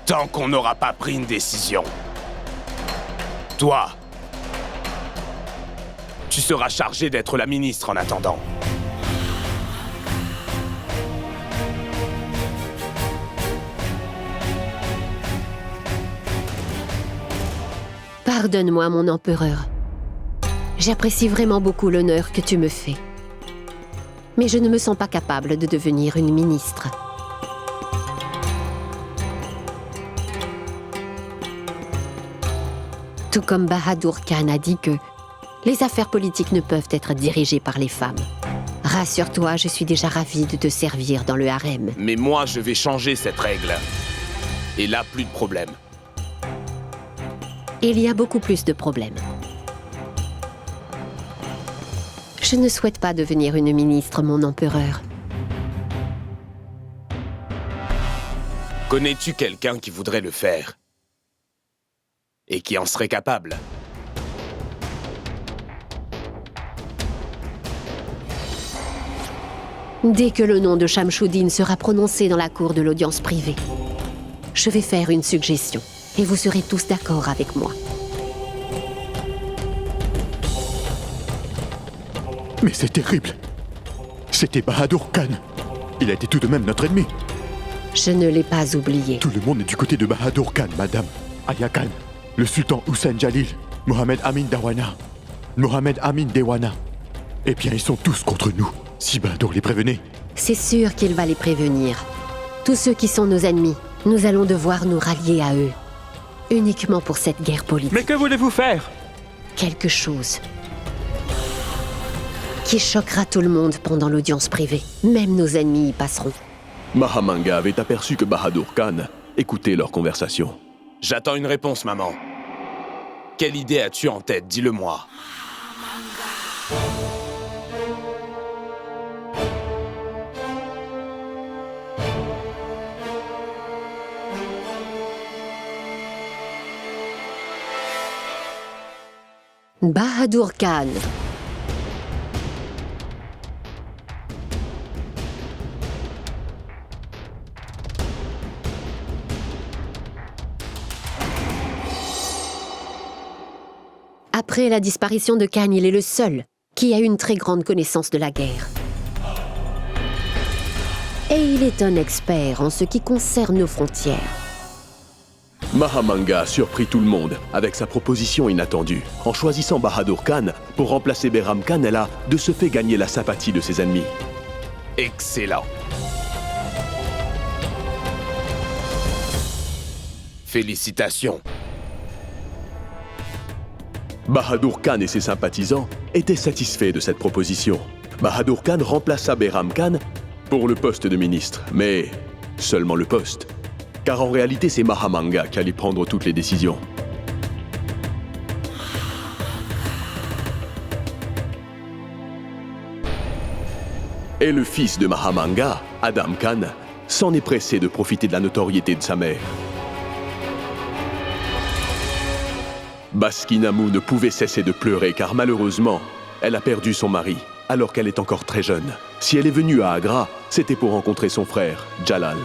Tant qu'on n'aura pas pris une décision. Toi, tu seras chargé d'être la ministre en attendant. Pardonne-moi, mon empereur. J'apprécie vraiment beaucoup l'honneur que tu me fais. Mais je ne me sens pas capable de devenir une ministre. Tout comme Bahadur Khan a dit que les affaires politiques ne peuvent être dirigées par les femmes. Rassure-toi, je suis déjà ravie de te servir dans le harem. Mais moi, je vais changer cette règle. Et là, plus de problème. Il y a beaucoup plus de problèmes. Je ne souhaite pas devenir une ministre, mon empereur. Connais-tu quelqu'un qui voudrait le faire? Et qui en serait capable? Dès que le nom de Shamshuddin sera prononcé dans la cour de l'audience privée, je vais faire une suggestion, et vous serez tous d'accord avec moi. Mais c'est terrible. C'était Bahadur Khan. Il a été tout de même notre ennemi. Je ne l'ai pas oublié. Tout le monde est du côté de Bahadur Khan, madame. Aya Khan, le sultan Hussein Jalil, Mohamed Amin Dawana, Mohamed Amin Dewana. Eh bien, ils sont tous contre nous. Si Bahadur les prévenait. C'est sûr qu'il va les prévenir. Tous ceux qui sont nos ennemis, nous allons devoir nous rallier à eux. Uniquement pour cette guerre politique. Mais que voulez-vous faire? Quelque chose qui choquera tout le monde pendant l'audience privée. Même nos ennemis y passeront. Mahamanga avait aperçu que Bahadur Khan écoutait leur conversation. J'attends une réponse, maman. Quelle idée as-tu en tête? Dis-le-moi. Bahadur Khan. Après la disparition de Khan, il est le seul qui a une très grande connaissance de la guerre. Et il est un expert en ce qui concerne nos frontières. Mahamanga a surpris tout le monde avec sa proposition inattendue. En choisissant Bahadur Khan pour remplacer Behram Khan, elle a de ce fait gagné la sympathie de ses ennemis. Excellent. Félicitations. Bahadur Khan et ses sympathisants étaient satisfaits de cette proposition. Bahadur Khan remplaça Behram Khan pour le poste de ministre, mais seulement le poste. Car en réalité, c'est Mahamanga qui allait prendre toutes les décisions. Et le fils de Mahamanga, Adam Khan, s'en est pressé de profiter de la notoriété de sa mère. Baskinamu ne pouvait cesser de pleurer car malheureusement, elle a perdu son mari alors qu'elle est encore très jeune. Si elle est venue à Agra, c'était pour rencontrer son frère, Jalal.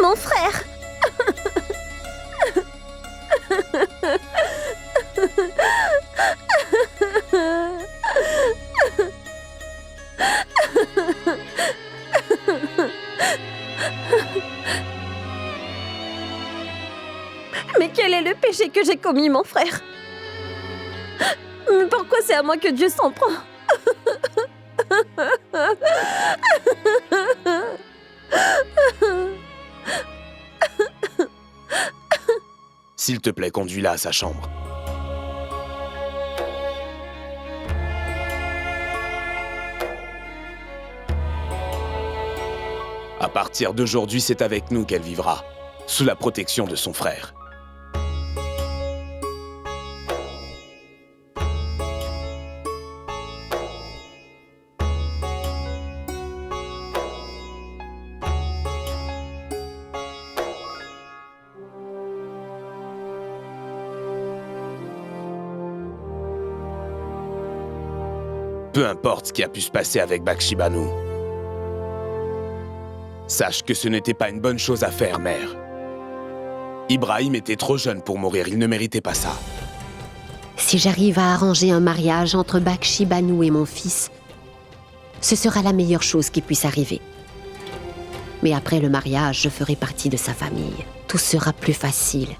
Mon frère! Mais quel est le péché que j'ai commis, mon frère? Mais pourquoi c'est à moi que Dieu s'en prend? S'il te plaît, conduis-la à sa chambre. À partir d'aujourd'hui, c'est avec nous qu'elle vivra, sous la protection de son frère. Peu importe ce qui a pu se passer avec Bakshi Banu. Sache que ce n'était pas une bonne chose à faire, mère. Ibrahim était trop jeune pour mourir, il ne méritait pas ça. Si j'arrive à arranger un mariage entre Bakshi Banu et mon fils, ce sera la meilleure chose qui puisse arriver. Mais après le mariage, je ferai partie de sa famille. Tout sera plus facile.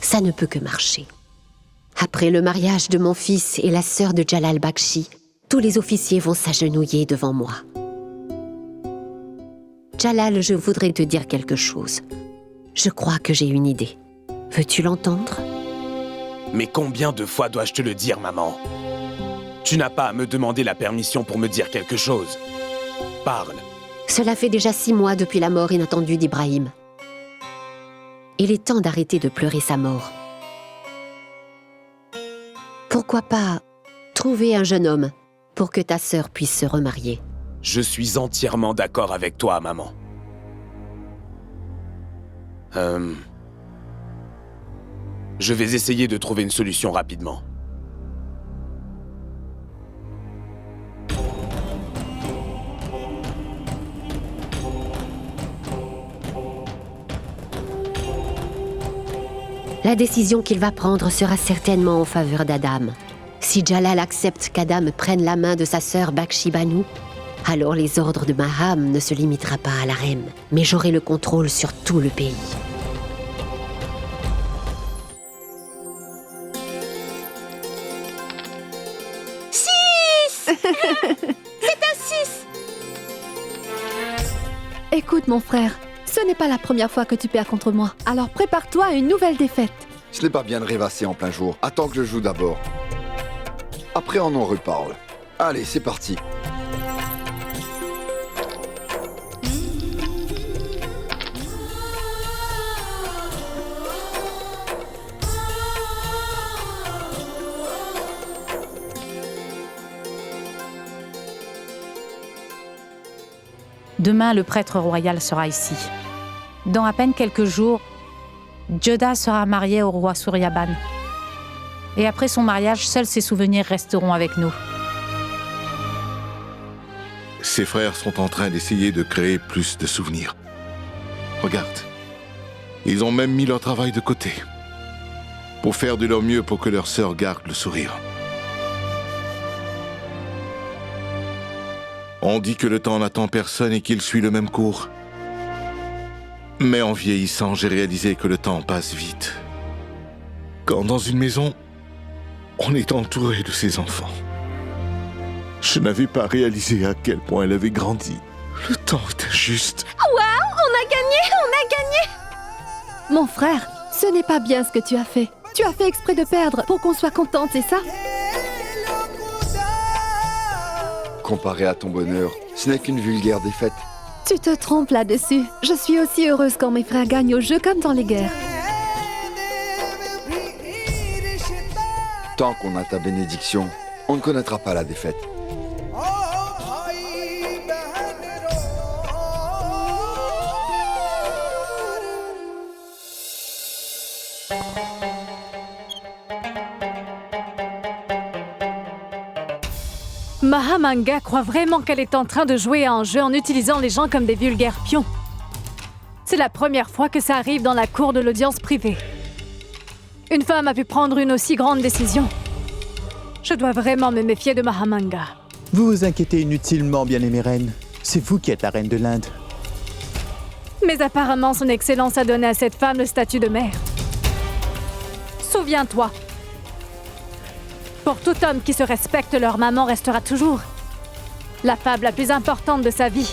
Ça ne peut que marcher. Après le mariage de mon fils et la sœur de Jalal Bakshi, tous les officiers vont s'agenouiller devant moi. Jalal, je voudrais te dire quelque chose. Je crois que j'ai une idée. Veux-tu l'entendre ? Mais combien de fois dois-je te le dire, maman? Tu n'as pas à me demander la permission pour me dire quelque chose. Parle. Cela fait déjà 6 mois depuis la mort inattendue d'Ibrahim. Il est temps d'arrêter de pleurer sa mort. Pourquoi pas trouver un jeune homme pour que ta sœur puisse se remarier? Je suis entièrement d'accord avec toi, maman. Je vais essayer de trouver une solution rapidement. La décision qu'il va prendre sera certainement en faveur d'Adam. Si Jalal accepte qu'Adam prenne la main de sa sœur Bakshi Banu, alors les ordres de Maham ne se limitera pas à l'harem, mais j'aurai le contrôle sur tout le pays. Écoute mon frère, ce n'est pas la première fois que tu perds contre moi, alors prépare-toi à une nouvelle défaite. Ce n'est pas bien de rêvasser en plein jour. Attends que je joue d'abord. Après on en reparle. Allez, c'est parti. Demain, le prêtre royal sera ici. Dans à peine quelques jours, Joda sera marié au roi Suryaban. Et après son mariage, seuls ses souvenirs resteront avec nous. Ses frères sont en train d'essayer de créer plus de souvenirs. Regarde, ils ont même mis leur travail de côté pour faire de leur mieux pour que leur sœur garde le sourire. On dit que le temps n'attend personne et qu'il suit le même cours. Mais en vieillissant, j'ai réalisé que le temps passe vite. Quand dans une maison, on est entouré de ses enfants. Je n'avais pas réalisé à quel point elle avait grandi. Le temps était juste. Waouh, on a gagné! Mon frère, ce n'est pas bien ce que tu as fait. Tu as fait exprès de perdre pour qu'on soit contente, c'est ça? Comparé à ton bonheur, ce n'est qu'une vulgaire défaite. Tu te trompes là-dessus. Je suis aussi heureuse quand mes frères gagnent au jeu comme dans les guerres. Tant qu'on a ta bénédiction, on ne connaîtra pas la défaite. Mahamanga croit vraiment qu'elle est en train de jouer à un jeu en utilisant les gens comme des vulgaires pions. C'est la première fois que ça arrive dans la cour de l'audience privée. Une femme a pu prendre une aussi grande décision. Je dois vraiment me méfier de Mahamanga. Vous vous inquiétez inutilement, bien-aimée reine. C'est vous qui êtes la reine de l'Inde. Mais apparemment, son Excellence a donné à cette femme le statut de mère. Souviens-toi. Pour tout homme qui se respecte, leur maman restera toujours la femme la plus importante de sa vie.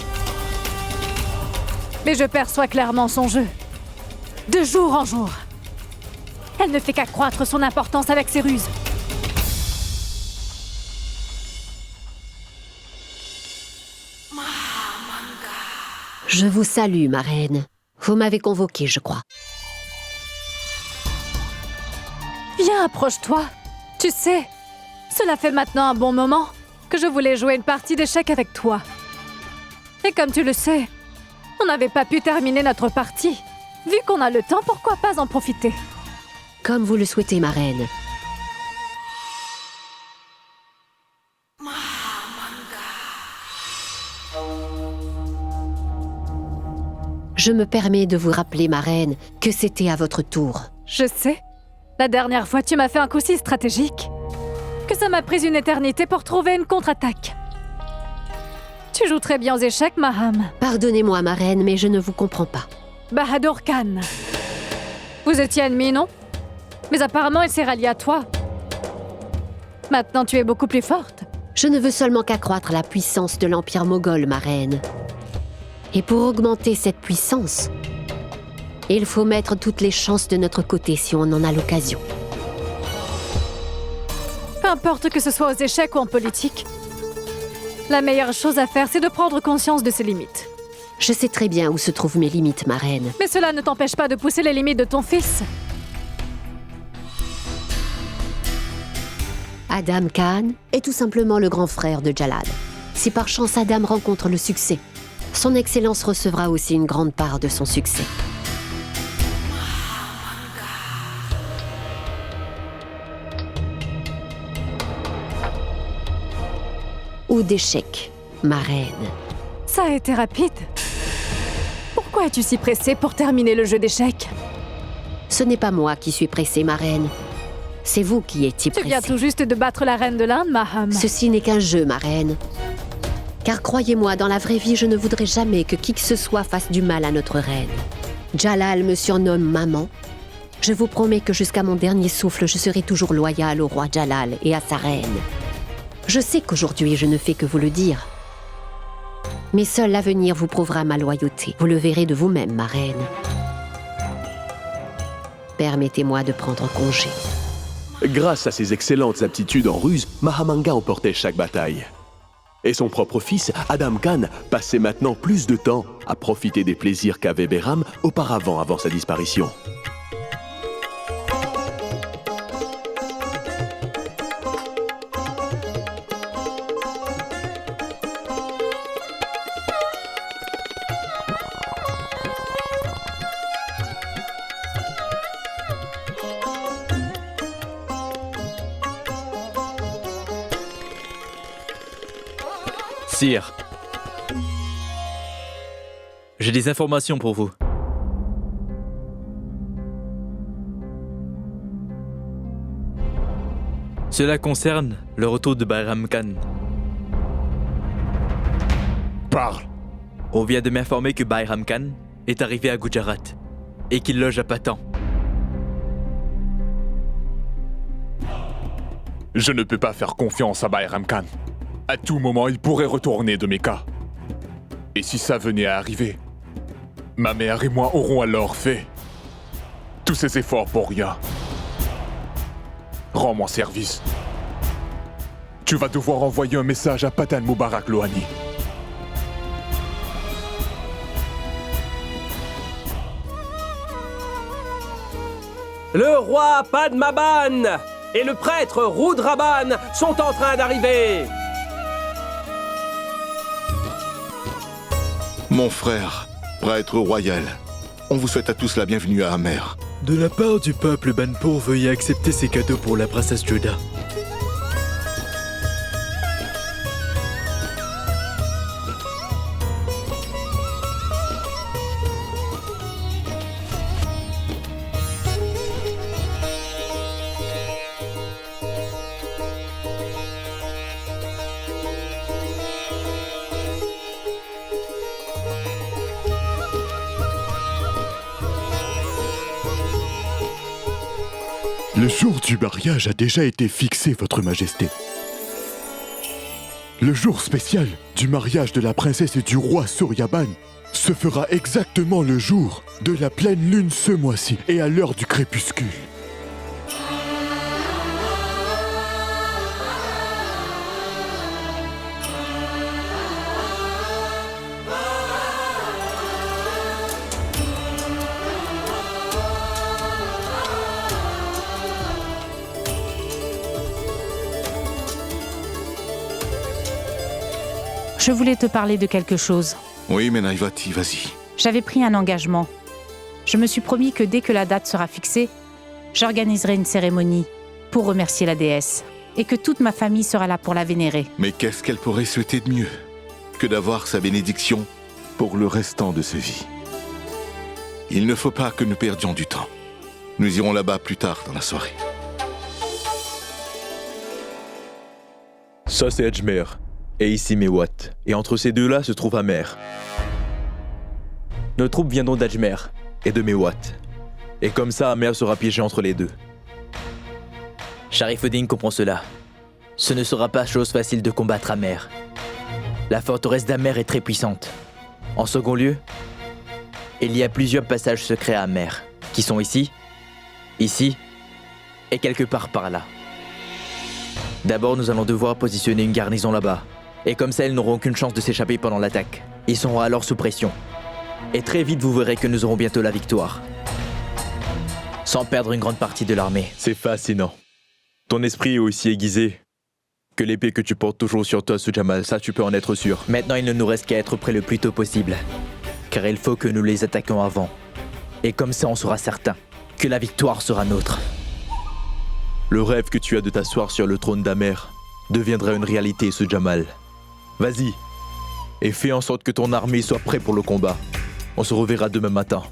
Mais je perçois clairement son jeu. De jour en jour. Elle ne fait qu'accroître son importance avec ses ruses. Je vous salue, ma reine. Vous m'avez convoquée, je crois. Viens, approche-toi. Tu sais, cela fait maintenant un bon moment que je voulais jouer une partie d'échecs avec toi. Et comme tu le sais, on n'avait pas pu terminer notre partie. Vu qu'on a le temps, pourquoi pas en profiter? Comme vous le souhaitez, ma reine. Je me permets de vous rappeler, ma reine, que c'était à votre tour. Je sais. La dernière fois, tu m'as fait un coup si stratégique que ça m'a pris une éternité pour trouver une contre-attaque. Tu joues très bien aux échecs, Maham. Pardonnez-moi, ma reine, mais je ne vous comprends pas. Bahadur Khan. Vous étiez ennemis, non? Mais apparemment, il s'est rallié à toi. Maintenant, tu es beaucoup plus forte. Je ne veux seulement qu'accroître la puissance de l'Empire moghol, ma reine. Et pour augmenter cette puissance, il faut mettre toutes les chances de notre côté si on en a l'occasion. Peu importe que ce soit aux échecs ou en politique, la meilleure chose à faire, c'est de prendre conscience de ses limites. Je sais très bien où se trouvent mes limites, ma reine. Mais cela ne t'empêche pas de pousser les limites de ton fils. Adam Khan est tout simplement le grand frère de Jalal. Si par chance Adam rencontre le succès, son Excellence recevra aussi une grande part de son succès. Ou d'échecs, ma reine. Ça a été rapide. Pourquoi es-tu si pressée pour terminer le jeu d'échecs? Ce n'est pas moi qui suis pressée, ma reine. C'est vous qui étiez pressée. Tu viens tout juste de battre la reine de l'Inde, Maham. Ceci n'est qu'un jeu, ma reine. Car croyez-moi, dans la vraie vie, je ne voudrais jamais que qui que ce soit fasse du mal à notre reine. Jalal me surnomme maman. Je vous promets que jusqu'à mon dernier souffle, je serai toujours loyale au roi Jalal et à sa reine. Je sais qu'aujourd'hui, je ne fais que vous le dire. Mais seul l'avenir vous prouvera ma loyauté. Vous le verrez de vous-même, ma reine. Permettez-moi de prendre congé. Grâce à ses excellentes aptitudes en ruse, Mahamanga emportait chaque bataille. Et son propre fils, Adam Khan, passait maintenant plus de temps à profiter des plaisirs qu'avait Behram auparavant avant sa disparition. Sire, j'ai des informations pour vous. Cela concerne le retour de Bahram Khan. Parle. On vient de m'informer que Bahram Khan est arrivé à Gujarat et qu'il loge à Patan. Je ne peux pas faire confiance à Bahram Khan. À tout moment, il pourrait retourner de Mecca. Et si ça venait à arriver, ma mère et moi aurons alors fait tous ces efforts pour rien. Rends-moi service. Tu vas devoir envoyer un message à Patan Mubarak Lohani. Le roi Padmaban et le prêtre Rudraban sont en train d'arriver. Mon frère, prêtre royal, on vous souhaite à tous la bienvenue à Amer. De la part du peuple Banpur, veuillez accepter ces cadeaux pour la princesse Joda. Le jour du mariage a déjà été fixé, Votre Majesté. Le jour spécial du mariage de la princesse et du roi Suryaban se fera exactement le jour de la pleine lune ce mois-ci et à l'heure du crépuscule. Je voulais te parler de quelque chose. Oui, mais Naivati, vas-y. J'avais pris un engagement. Je me suis promis que dès que la date sera fixée, j'organiserai une cérémonie pour remercier la déesse et que toute ma famille sera là pour la vénérer. Mais qu'est-ce qu'elle pourrait souhaiter de mieux que d'avoir sa bénédiction pour le restant de sa vie? Il ne faut pas que nous perdions du temps. Nous irons là-bas plus tard dans la soirée. Ça, c'est Ajmer. Et ici, Mewat. Et entre ces deux-là se trouve Amer. Nos troupes viendront d'Ajmer et de Mewat. Et comme ça, Amer sera piégé entre les deux. Sharifuddin comprend cela. Ce ne sera pas chose facile de combattre Amer. La forteresse d'Amer est très puissante. En second lieu, il y a plusieurs passages secrets à Amer, qui sont ici, et quelque part par là. D'abord, nous allons devoir positionner une garnison là-bas. Et comme ça, ils n'auront aucune chance de s'échapper pendant l'attaque. Ils seront alors sous pression. Et très vite, vous verrez que nous aurons bientôt la victoire. Sans perdre une grande partie de l'armée. C'est fascinant. Ton esprit est aussi aiguisé que l'épée que tu portes toujours sur toi, Sujamal. Ça, tu peux en être sûr. Maintenant, il ne nous reste qu'à être prêts le plus tôt possible. Car il faut que nous les attaquions avant. Et comme ça, on sera certain que la victoire sera nôtre. Le rêve que tu as de t'asseoir sur le trône d'Amer deviendra une réalité, Sujamal. Vas-y, et fais en sorte que ton armée soit prête pour le combat. On se reverra demain matin.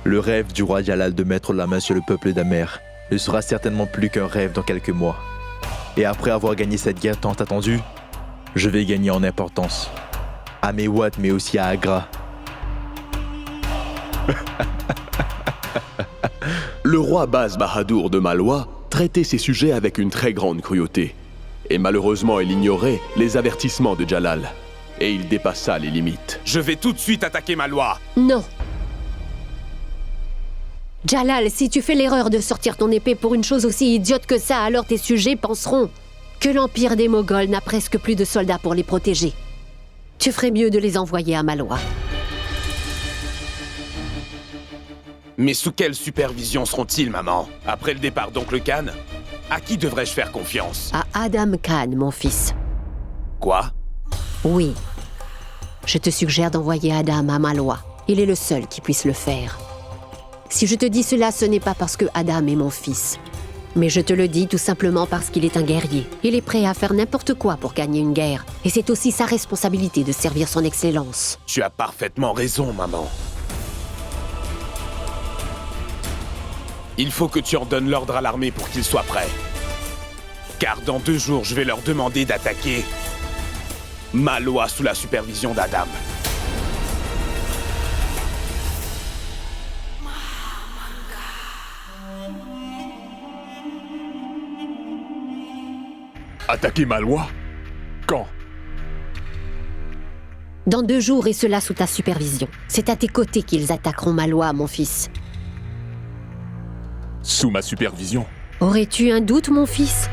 Le rêve du roi Jalal de mettre la main sur le peuple d'Amer ne sera certainement plus qu'un rêve dans quelques mois. Et après avoir gagné cette guerre tant attendue, je vais gagner en importance. À Mewat, mais aussi à Agra. Le roi Baz Bahadur de Malwa traitait ces sujets avec une très grande cruauté. Et malheureusement, il ignorait les avertissements de Jalal. Et il dépassa les limites. Je vais tout de suite attaquer Malwa. Non. Jalal, si tu fais l'erreur de sortir ton épée pour une chose aussi idiote que ça, alors tes sujets penseront que l'Empire des Moghols n'a presque plus de soldats pour les protéger. Tu ferais mieux de les envoyer à Malwa. Mais sous quelle supervision seront-ils, maman? Après le départ d'Oncle Khan, à qui devrais-je faire confiance? À Adam Khan, mon fils. Quoi? Oui. Je te suggère d'envoyer Adam à Malwa. Il est le seul qui puisse le faire. Si je te dis cela, ce n'est pas parce que Adam est mon fils. Mais je te le dis tout simplement parce qu'il est un guerrier. Il est prêt à faire n'importe quoi pour gagner une guerre. Et c'est aussi sa responsabilité de servir son excellence. Tu as parfaitement raison, maman. Il faut que tu en donnes l'ordre à l'armée pour qu'ils soient prêts. Car dans 2 jours, je vais leur demander d'attaquer Malwa sous la supervision d'Adam. Attaquer Malwa? Quand? Dans 2 jours, et cela sous ta supervision. C'est à tes côtés qu'ils attaqueront Malwa, mon fils. Sous ma supervision? Aurais-tu un doute, mon fils?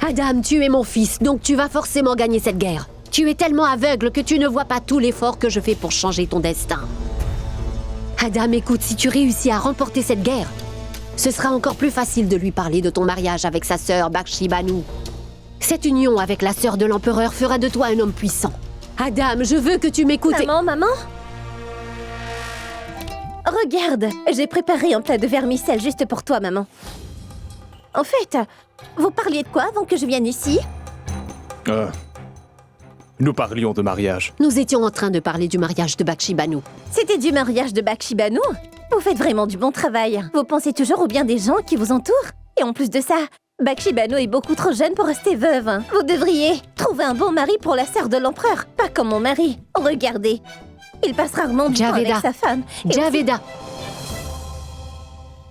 Adam, tu es mon fils, donc tu vas forcément gagner cette guerre. Tu es tellement aveugle que tu ne vois pas tout l'effort que je fais pour changer ton destin. Adam, écoute, si tu réussis à remporter cette guerre, ce sera encore plus facile de lui parler de ton mariage avec sa sœur Bakshi Banu. Cette union avec la sœur de l'empereur fera de toi un homme puissant. Adam, je veux que tu m'écoutes. Maman? Regarde, j'ai préparé un plat de vermicelle juste pour toi, maman. En fait, vous parliez de quoi avant que je vienne ici? Nous parlions de mariage. Nous étions en train de parler du mariage de Bakshi Banu. C'était du mariage de Bakshi Banu? Vous faites vraiment du bon travail. Vous pensez toujours au bien des gens qui vous entourent. Et en plus de ça, Bakshi Banu est beaucoup trop jeune pour rester veuve. Vous devriez trouver un bon mari pour la sœur de l'empereur, pas comme mon mari. Regardez, il passe rarement du temps avec sa femme. Javeda.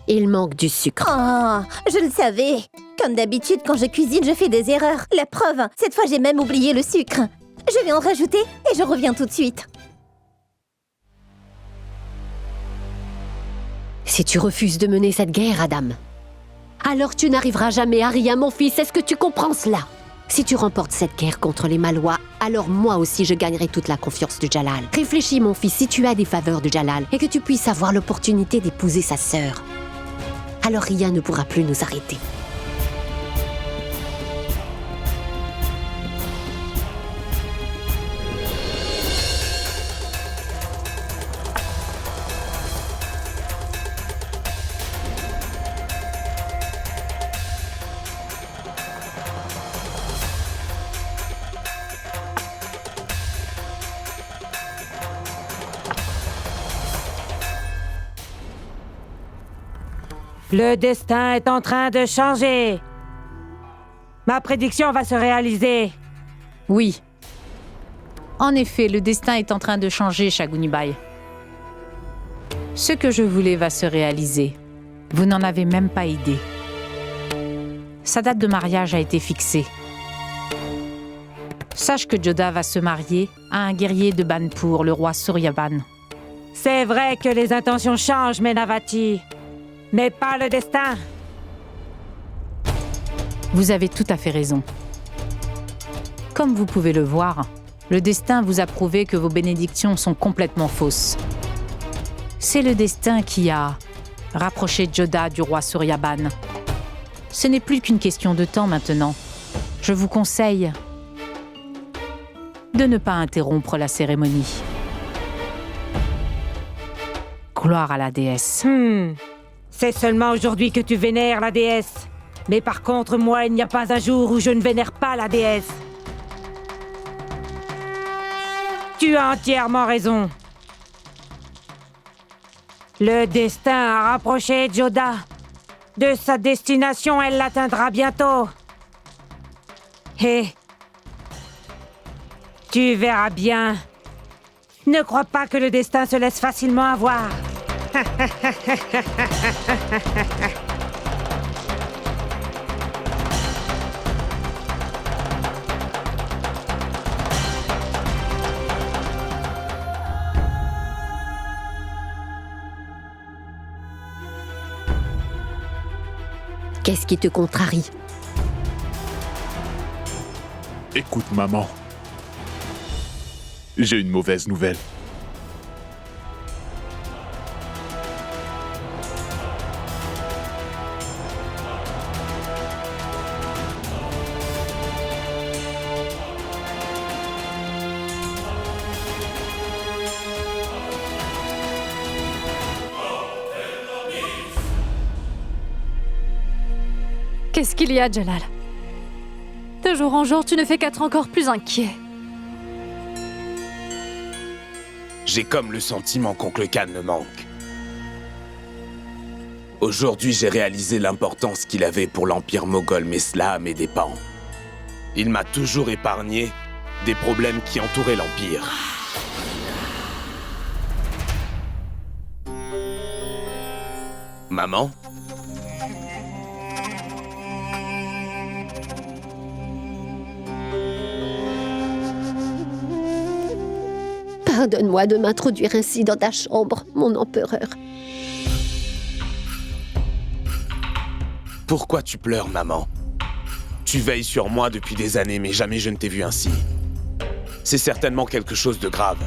Il manque du sucre. Oh, je le savais. Comme d'habitude, quand je cuisine, je fais des erreurs. La preuve, cette fois, j'ai même oublié le sucre. Je vais en rajouter et je reviens tout de suite. Si tu refuses de mener cette guerre, Adam, alors tu n'arriveras jamais à rien, mon fils. Est-ce que tu comprends cela? Si tu remportes cette guerre contre les Malwa, alors moi aussi je gagnerai toute la confiance de Jalal. Réfléchis, mon fils, si tu as des faveurs de Jalal et que tu puisses avoir l'opportunité d'épouser sa sœur, alors rien ne pourra plus nous arrêter. Le destin est en train de changer. Ma prédiction va se réaliser. Oui. En effet, le destin est en train de changer, Shagunibai. Ce que je voulais va se réaliser. Vous n'en avez même pas idée. Sa date de mariage a été fixée. Sache que Joda va se marier à un guerrier de Banpur, le roi Suryaban. C'est vrai que les intentions changent, Menavati, mais pas le destin. Vous avez tout à fait raison. Comme vous pouvez le voir, le destin vous a prouvé que vos bénédictions sont complètement fausses. C'est le destin qui a rapproché Joda du roi Suryaban. Ce n'est plus qu'une question de temps maintenant. Je vous conseille de ne pas interrompre la cérémonie. Gloire à la déesse. C'est seulement aujourd'hui que tu vénères la déesse. Mais par contre, moi, il n'y a pas un jour où je ne vénère pas la déesse. Tu as entièrement raison. Le destin a rapproché Joda. De sa destination, elle l'atteindra bientôt. Et tu verras bien. Ne crois pas que le destin se laisse facilement avoir. Qu'est-ce qui te contrarie? Écoute, maman. J'ai une mauvaise nouvelle. Qu'est-ce qu'il y a, Jalal? De jour en jour, tu ne fais qu'être encore plus inquiet. J'ai comme le sentiment qu'Oncle Khan me manque. Aujourd'hui, j'ai réalisé l'importance qu'il avait pour l'empire moghol Mesla à mes dépens. Il m'a toujours épargné des problèmes qui entouraient l'empire. Maman ? Pardonne-moi de m'introduire ainsi dans ta chambre, mon empereur. Pourquoi tu pleures, maman? Tu veilles sur moi depuis des années, mais jamais je ne t'ai vu ainsi. C'est certainement quelque chose de grave.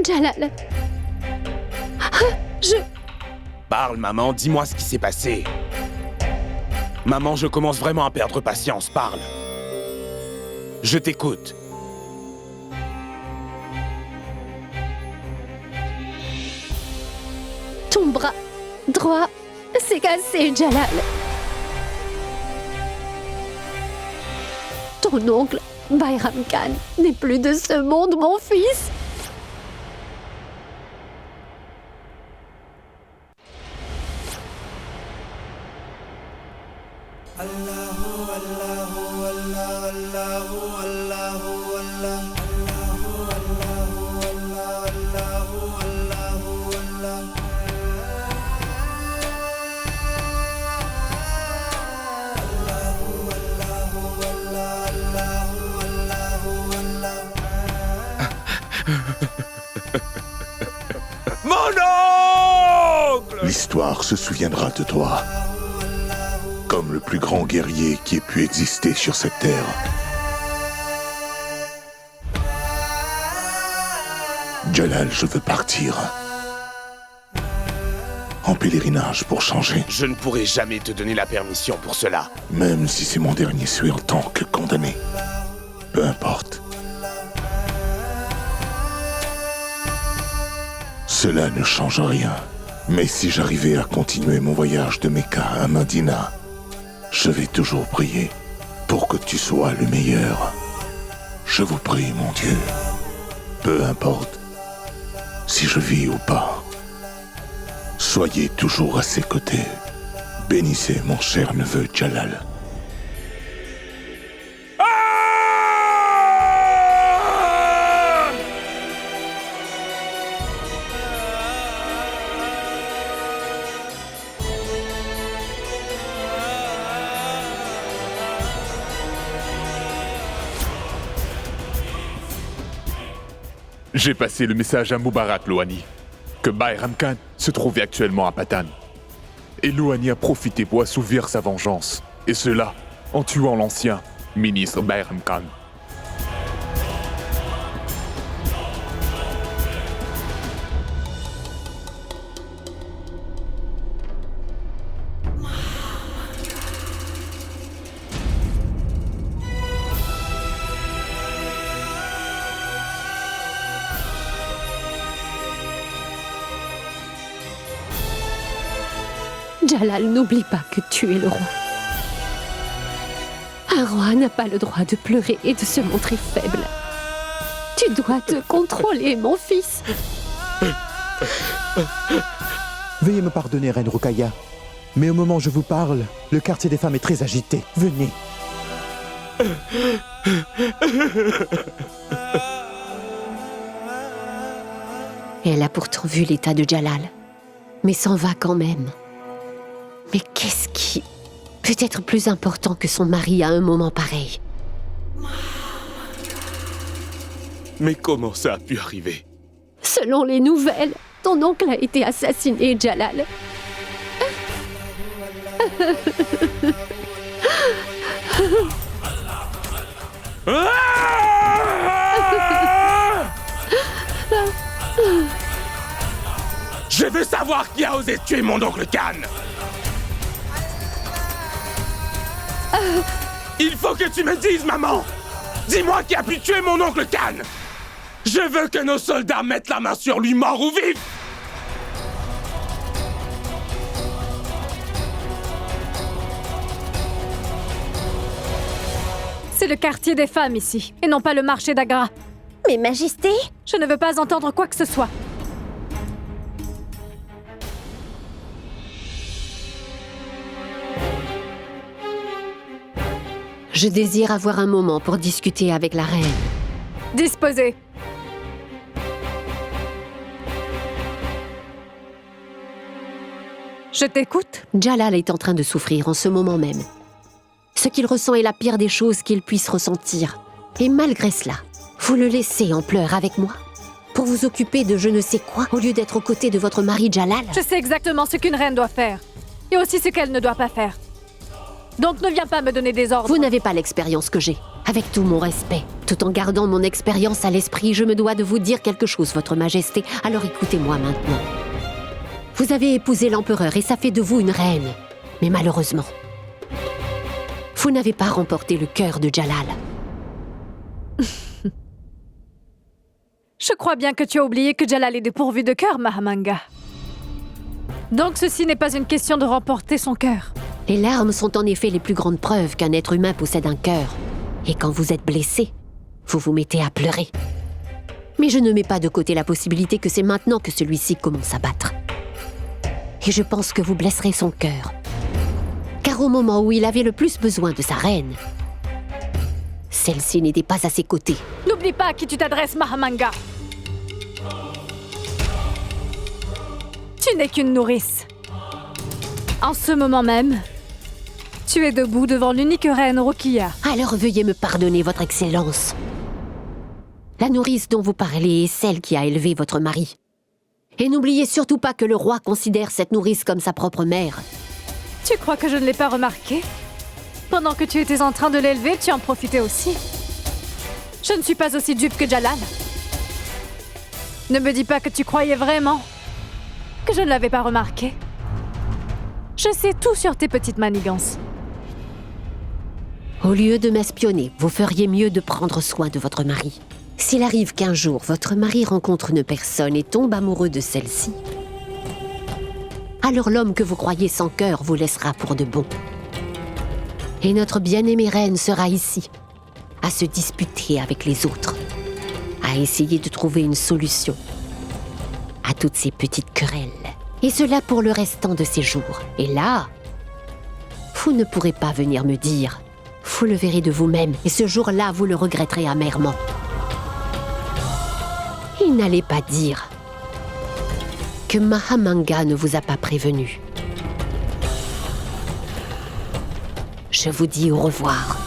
Jalal. Parle, maman, dis-moi ce qui s'est passé. Maman, je commence vraiment à perdre patience, parle. Je t'écoute. Ton bras droit s'est cassé, Jalal. Ton oncle, Bayram Khan, n'est plus de ce monde, mon fils. L'histoire se souviendra de toi, comme le plus grand guerrier qui ait pu exister sur cette terre. Jalal, je veux partir. En pèlerinage pour changer. Je ne pourrai jamais te donner la permission pour cela. Même si c'est mon dernier souhait en tant que condamné. Peu importe. Cela ne change rien. Mais si j'arrivais à continuer mon voyage de Mecca à Medina, je vais toujours prier pour que tu sois le meilleur. Je vous prie, mon Dieu. Peu importe si je vis ou pas. Soyez toujours à ses côtés. Bénissez mon cher neveu Jalal. J'ai passé le message à Mubarak Louani, que Bayram Khan se trouvait actuellement à Patan. Et Louani a profité pour assouvir sa vengeance, et cela en tuant l'ancien ministre Bayram Khan. Jalal, n'oublie pas que tu es le roi. Un roi n'a pas le droit de pleurer et de se montrer faible. Tu dois te contrôler, mon fils. Veuillez me pardonner, Reine Rukaya. Mais au moment où je vous parle, le quartier des femmes est très agité. Venez. Elle a pourtant vu l'état de Jalal, mais s'en va quand même. Mais qu'est-ce qui peut être plus important que son mari à un moment pareil? Mais comment ça a pu arriver? Selon les nouvelles, ton oncle a été assassiné, Jalal. Je veux savoir qui a osé tuer mon oncle Khan. Il faut que tu me dises, maman. Dis-moi qui a pu tuer mon oncle Khan. Je veux que nos soldats mettent la main sur lui, mort ou vif. C'est le quartier des femmes ici, et non pas le marché d'Agra. Mais Majesté, je ne veux pas entendre quoi que ce soit. Je désire avoir un moment pour discuter avec la reine. Disposez. Je t'écoute. Jalal est en train de souffrir en ce moment même. Ce qu'il ressent est la pire des choses qu'il puisse ressentir. Et malgré cela, vous le laissez en pleurs avec moi pour vous occuper de je ne sais quoi au lieu d'être aux côtés de votre mari Jalal. Je sais exactement ce qu'une reine doit faire. Et aussi ce qu'elle ne doit pas faire. Donc ne viens pas me donner des ordres. Vous n'avez pas l'expérience que j'ai. Avec tout mon respect, tout en gardant mon expérience à l'esprit, je me dois de vous dire quelque chose, votre majesté. Alors écoutez-moi maintenant. Vous avez épousé l'empereur et ça fait de vous une reine. Mais malheureusement, vous n'avez pas remporté le cœur de Jalal. Je crois bien que tu as oublié que Jalal est dépourvu de cœur, Mahamanga. Donc ceci n'est pas une question de remporter son cœur. Les larmes sont en effet les plus grandes preuves qu'un être humain possède un cœur. Et quand vous êtes blessé, vous vous mettez à pleurer. Mais je ne mets pas de côté la possibilité que c'est maintenant que celui-ci commence à battre. Et je pense que vous blesserez son cœur. Car au moment où il avait le plus besoin de sa reine, celle-ci n'était pas à ses côtés. N'oublie pas à qui tu t'adresses, Mahamanga. Tu n'es qu'une nourrice. En ce moment même, tu es debout devant l'unique reine Rukia. Alors veuillez me pardonner, votre excellence. La nourrice dont vous parlez est celle qui a élevé votre mari. Et n'oubliez surtout pas que le roi considère cette nourrice comme sa propre mère. Tu crois que je ne l'ai pas remarqué? Pendant que tu étais en train de l'élever, tu en profitais aussi. Je ne suis pas aussi dupe que Jalal. Ne me dis pas que tu croyais vraiment que je ne l'avais pas remarqué. Je sais tout sur tes petites manigances. Au lieu de m'espionner, vous feriez mieux de prendre soin de votre mari. S'il arrive qu'un jour, votre mari rencontre une personne et tombe amoureux de celle-ci, alors l'homme que vous croyez sans cœur vous laissera pour de bon. Et notre bien-aimée reine sera ici, à se disputer avec les autres, à essayer de trouver une solution à toutes ces petites querelles. Et cela pour le restant de ses jours. Et là, vous ne pourrez pas venir me dire. Vous le verrez de vous-même, et ce jour-là, vous le regretterez amèrement. Et n'allez pas dire que Mahamanga ne vous a pas prévenu. Je vous dis au revoir.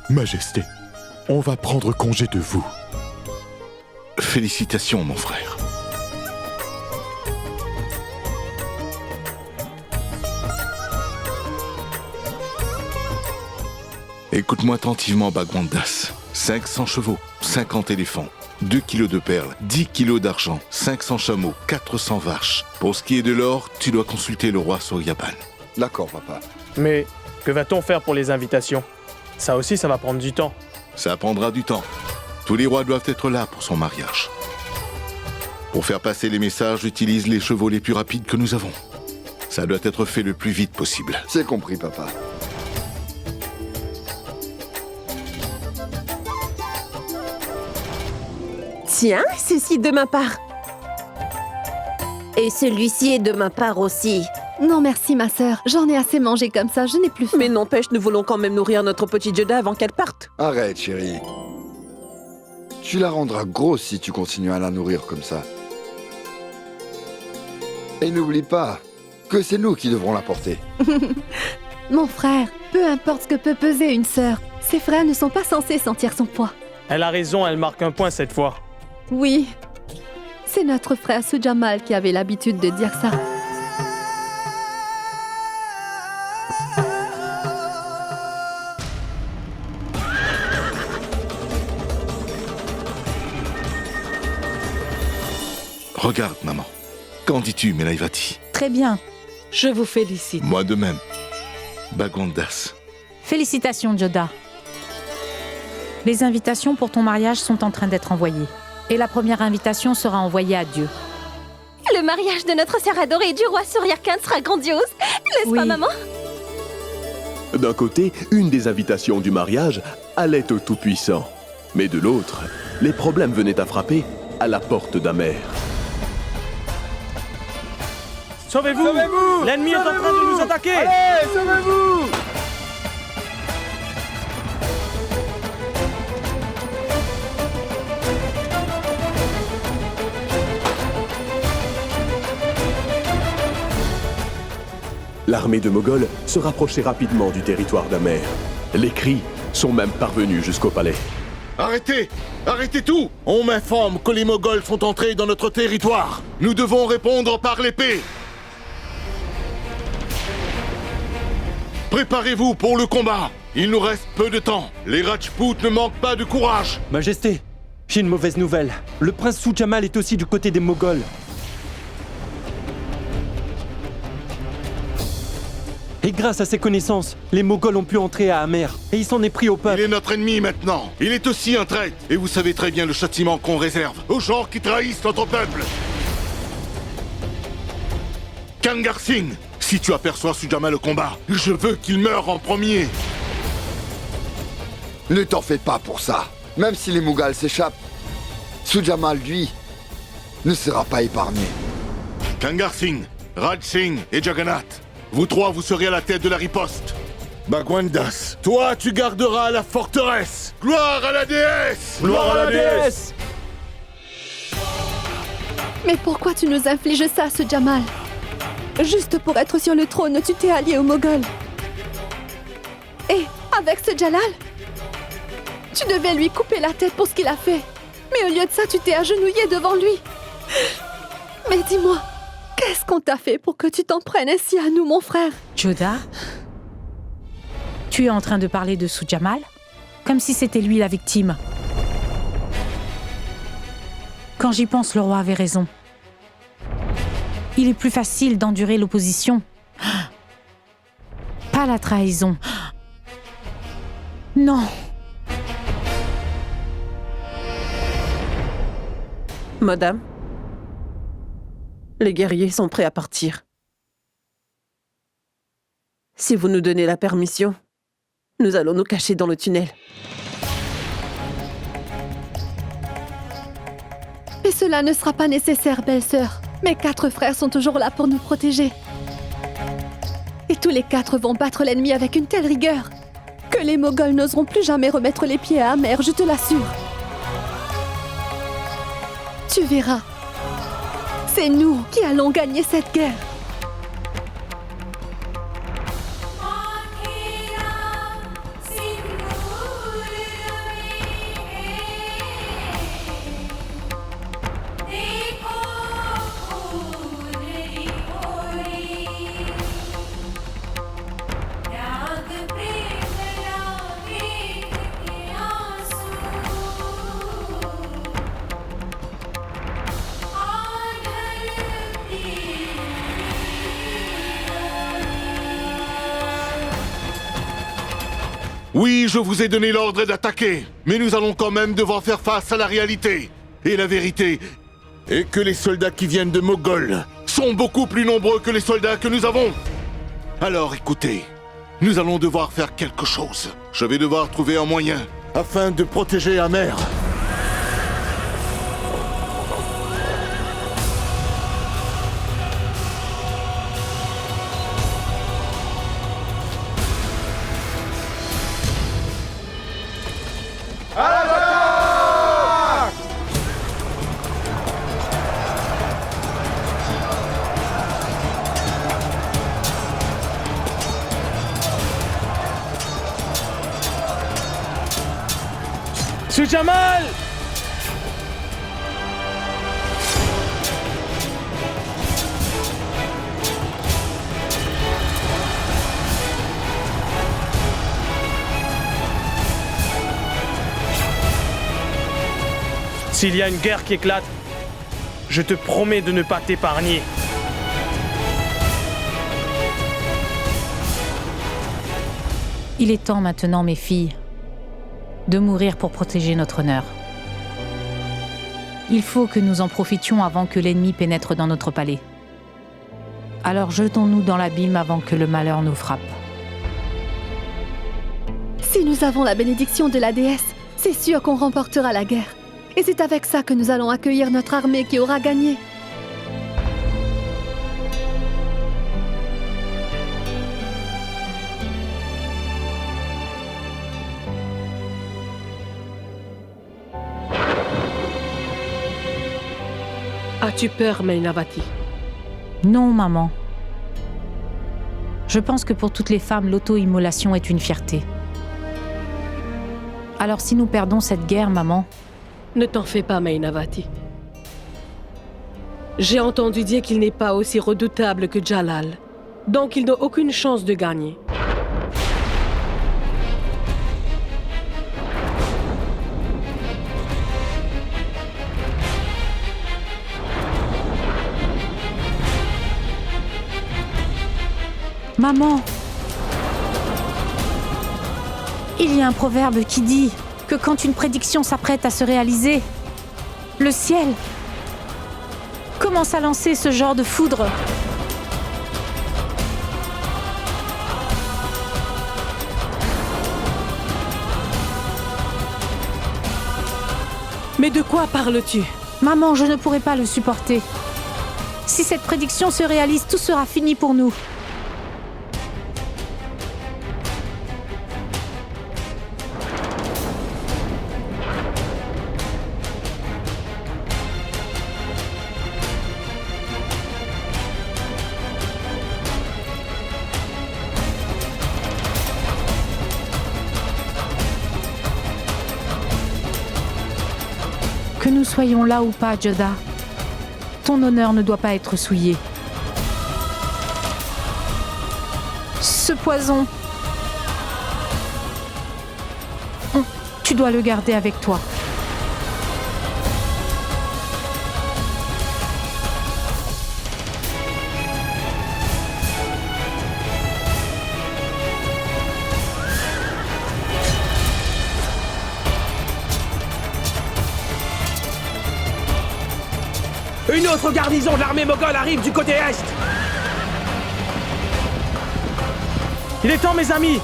Majesté, on va prendre congé de vous. Félicitations, mon frère. Écoute-moi attentivement, Bagwandas. 500 chevaux, 50 éléphants, 2 kilos de perles, 10 kilos d'argent, 500 chameaux, 400 vaches. Pour ce qui est de l'or, tu dois consulter le roi Suryaban. D'accord, papa. Mais que va-t-on faire pour les invitations? Ça aussi, ça va prendre du temps. Ça prendra du temps. Tous les rois doivent être là pour son mariage. Pour faire passer les messages, utilise les chevaux les plus rapides que nous avons. Ça doit être fait le plus vite possible. C'est compris, papa. Tiens, ceci de ma part. Et celui-ci est de ma part aussi. Non merci ma sœur, j'en ai assez mangé comme ça, je n'ai plus faim. Mais n'empêche, nous voulons quand même nourrir notre petite Yoda avant qu'elle parte. Arrête, chérie. Tu la rendras grosse si tu continues à la nourrir comme ça. Et n'oublie pas que c'est nous qui devrons la porter. Mon frère, peu importe ce que peut peser une sœur, ses frères ne sont pas censés sentir son poids. Elle a raison, elle marque un point cette fois. Oui, c'est notre frère Sujamal qui avait l'habitude de dire ça. Regarde, maman. Qu'en dis-tu, Melaivati? Très bien. Je vous félicite. Moi de même. Bagwandas. Félicitations, Joda. Les invitations pour ton mariage sont en train d'être envoyées. Et la première invitation sera envoyée à Dieu. Le mariage de notre sœur adorée et du roi Surya Khan sera grandiose, n'est-ce pas, maman? D'un côté, une des invitations du mariage allait au Tout-Puissant. Mais de l'autre, les problèmes venaient à frapper à la porte d'Amer. Sauvez-vous! Sauvez-vous! L'ennemi est en train de nous attaquer! Allez, sauvez-vous! L'armée de Moghols se rapprochait rapidement du territoire d'Amer. Les cris sont même parvenus jusqu'au palais. Arrêtez! Arrêtez tout! On m'informe que les Moghols sont entrés dans notre territoire. Nous devons répondre par l'épée. Préparez-vous pour le combat. Il nous reste peu de temps. Les Rajputs ne manquent pas de courage. Majesté, j'ai une mauvaise nouvelle. Le prince Sujamal est aussi du côté des Moghols. Et grâce à ses connaissances, les Moghols ont pu entrer à Amer. Et il s'en est pris au peuple. Il est notre ennemi maintenant. Il est aussi un traître. Et vous savez très bien le châtiment qu'on réserve aux gens qui trahissent notre peuple. Kangar Singh, si tu aperçois Sujamal au combat, je veux qu'il meure en premier. Ne t'en fais pas pour ça. Même si les Mughals s'échappent, Sujamal, lui, ne sera pas épargné. Kangar Singh, Raj Singh et Jagannath, vous trois, vous serez à la tête de la riposte. Bagwandas, toi, tu garderas la forteresse. Gloire à la déesse! Gloire à la déesse! Mais pourquoi tu nous infliges ça, Sujamal? Juste pour être sur le trône, tu t'es allié aux Moghols. Et avec ce Jalal, tu devais lui couper la tête pour ce qu'il a fait. Mais au lieu de ça, tu t'es agenouillé devant lui. Mais dis-moi, qu'est-ce qu'on t'a fait pour que tu t'en prennes ainsi à nous, mon frère? Joda? Tu es en train de parler de Sujamal? Comme si c'était lui la victime. Quand j'y pense, le roi avait raison. Il est plus facile d'endurer l'opposition. Pas la trahison. Non. Madame, les guerriers sont prêts à partir. Si vous nous donnez la permission, nous allons nous cacher dans le tunnel. Et cela ne sera pas nécessaire, belle-sœur. Mes 4 frères sont toujours là pour nous protéger. Et tous les 4 vont battre l'ennemi avec une telle rigueur que les Moghols n'oseront plus jamais remettre les pieds à Amer, je te l'assure. Tu verras. C'est nous qui allons gagner cette guerre. Oui, je vous ai donné l'ordre d'attaquer, mais nous allons quand même devoir faire face à la réalité. Et la vérité est que les soldats qui viennent de Moghol sont beaucoup plus nombreux que les soldats que nous avons. Alors écoutez, nous allons devoir faire quelque chose. Je vais devoir trouver un moyen afin de protéger Amer. Sujamal! S'il y a une guerre qui éclate, je te promets de ne pas t'épargner. Il est temps maintenant, mes filles, de mourir pour protéger notre honneur. Il faut que nous en profitions avant que l'ennemi pénètre dans notre palais. Alors jetons-nous dans l'abîme avant que le malheur nous frappe. Si nous avons la bénédiction de la déesse, c'est sûr qu'on remportera la guerre. Et c'est avec ça que nous allons accueillir notre armée qui aura gagné. As-tu peur, Mainavati? Non, maman. Je pense que pour toutes les femmes, l'auto-immolation est une fierté. Alors si nous perdons cette guerre, maman... Ne t'en fais pas, Mainavati. J'ai entendu dire qu'il n'est pas aussi redoutable que Jalal. Donc il n'a aucune chance de gagner. Maman, il y a un proverbe qui dit que quand une prédiction s'apprête à se réaliser, le ciel commence à lancer ce genre de foudre. Mais de quoi parles-tu? Maman, je ne pourrai pas le supporter. Si cette prédiction se réalise, tout sera fini pour nous. Que nous soyons là ou pas, Joda, ton honneur ne doit pas être souillé. Ce poison Tu dois le garder avec toi. Une autre garnison de l'armée moghole arrive du côté est. Il est temps, mes amis.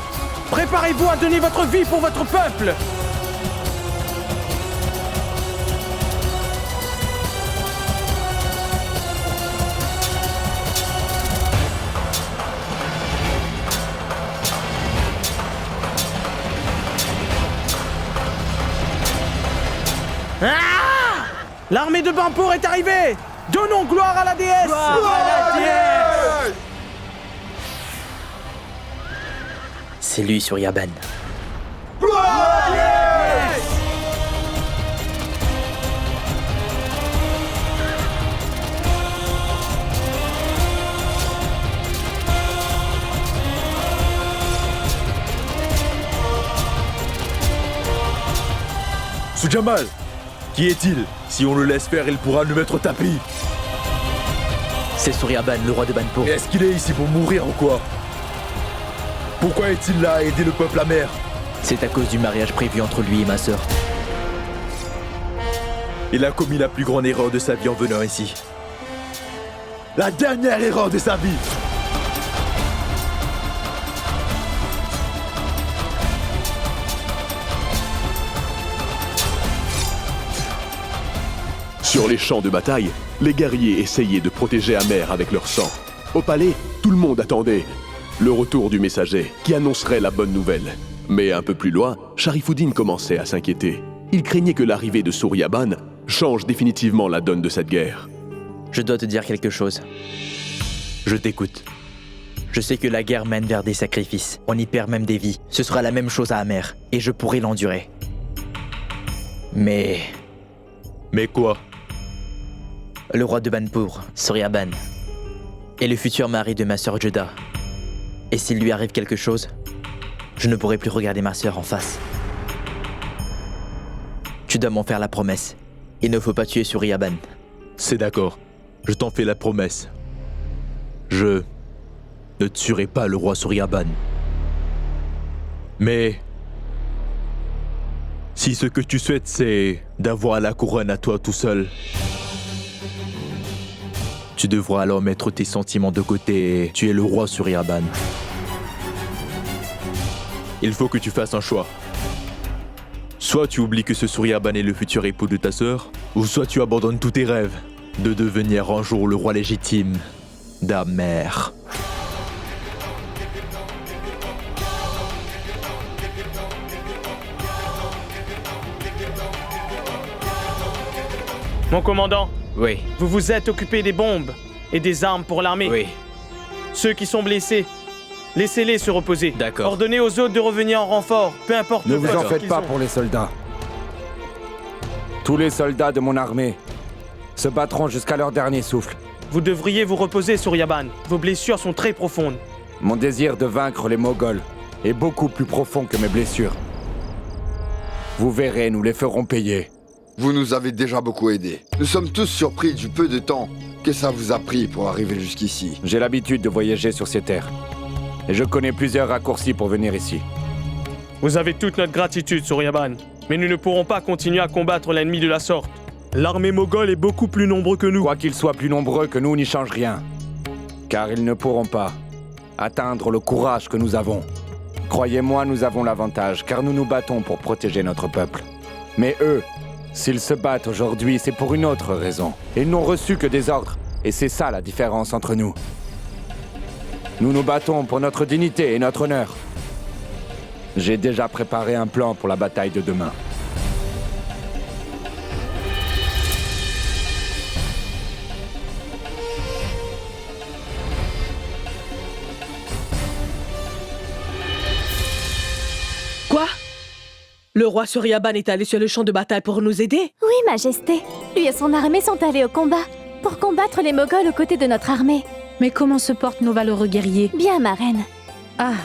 Préparez-vous à donner votre vie pour votre peuple. L'armée de Bampour est arrivée. Donnons gloire à la déesse. Gloire à la déesse. C'est lui, Suryaban. Gloire à la déesse. Sujamal, qui est-il? Si on le laisse faire, il pourra nous mettre au tapis. C'est Suryaban, le roi de Banpour. Et est-ce qu'il est ici pour mourir ou quoi? Pourquoi est-il là à aider le peuple amer? C'est à cause du mariage prévu entre lui et ma sœur. Il a commis la plus grande erreur de sa vie en venant ici. La dernière erreur de sa vie. Sur les champs de bataille, les guerriers essayaient de protéger Amer avec leur sang. Au palais, tout le monde attendait le retour du messager qui annoncerait la bonne nouvelle. Mais un peu plus loin, Sharifuddin commençait à s'inquiéter. Il craignait que l'arrivée de Suryaban change définitivement la donne de cette guerre. Je dois te dire quelque chose. Je t'écoute. Je sais que la guerre mène vers des sacrifices. On y perd même des vies. Ce sera la même chose à Amer. Et je pourrai l'endurer. Mais... Mais quoi? Le roi de Banpour, Suryaban, est le futur mari de ma sœur Joda. Et s'il lui arrive quelque chose, je ne pourrai plus regarder ma sœur en face. Tu dois m'en faire la promesse. Il ne faut pas tuer Suryaban. C'est d'accord. Je t'en fais la promesse. Je ne tuerai pas le roi Suryaban. Mais... si ce que tu souhaites, c'est d'avoir la couronne à toi tout seul, tu devras alors mettre tes sentiments de côté et tuer le roi Suryaban. Il faut que tu fasses un choix. Soit tu oublies que ce Suryaban est le futur époux de ta sœur, ou soit tu abandonnes tous tes rêves de devenir un jour le roi légitime d'Amer. Mon commandant. Oui. Vous vous êtes occupé des bombes et des armes pour l'armée. Oui. Ceux qui sont blessés, laissez-les se reposer. D'accord. Ordonnez aux autres de revenir en renfort, peu importe Ne le vous en poste faites qu'ils pas ont. pour les soldats. Tous les soldats de mon armée se battront jusqu'à leur dernier souffle. Vous devriez vous reposer, Suryaban. Vos blessures sont très profondes. Mon désir de vaincre les Moghols est beaucoup plus profond que mes blessures. Vous verrez, nous les ferons payer. Vous nous avez déjà beaucoup aidés. Nous sommes tous surpris du peu de temps que ça vous a pris pour arriver jusqu'ici. J'ai l'habitude de voyager sur ces terres. Et je connais plusieurs raccourcis pour venir ici. Vous avez toute notre gratitude, Suryaban. Mais nous ne pourrons pas continuer à combattre l'ennemi de la sorte. L'armée moghole est beaucoup plus nombreux que nous. Quoi qu'ils soient plus nombreux que nous n'y change rien. Car ils ne pourront pas atteindre le courage que nous avons. Croyez-moi, nous avons l'avantage, car nous nous battons pour protéger notre peuple. Mais eux, s'ils se battent aujourd'hui, c'est pour une autre raison. Ils n'ont reçu que des ordres, et c'est ça la différence entre nous. Nous nous battons pour notre dignité et notre honneur. J'ai déjà préparé un plan pour la bataille de demain. Quoi? Le roi Suryaban est allé sur le champ de bataille pour nous aider? Oui, Majesté. Lui et son armée sont allés au combat pour combattre les Moghols aux côtés de notre armée. Mais comment se portent nos valeureux guerriers? Bien, ma reine. Ah.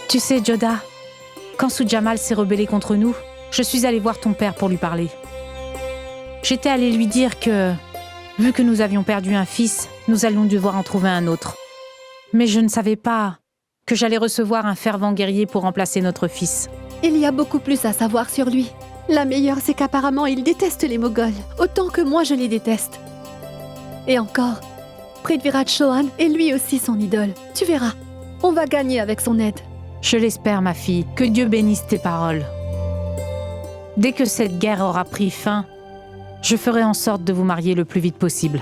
Tu sais, Joda, Quand Sujamal s'est rebellé contre nous, je suis allée voir ton père pour lui parler. J'étais allée lui dire que, vu que nous avions perdu un fils, nous allions devoir en trouver un autre. Mais je ne savais pas que j'allais recevoir un fervent guerrier pour remplacer notre fils. Il y a beaucoup plus à savoir sur lui. La meilleure, c'est qu'apparemment, il déteste les Moghols, autant que moi je les déteste. Et encore, Prithviraj Chauhan est lui aussi son idole. Tu verras, on va gagner avec son aide. Je l'espère, ma fille. Que Dieu bénisse tes paroles. Dès que cette guerre aura pris fin, je ferai en sorte de vous marier le plus vite possible.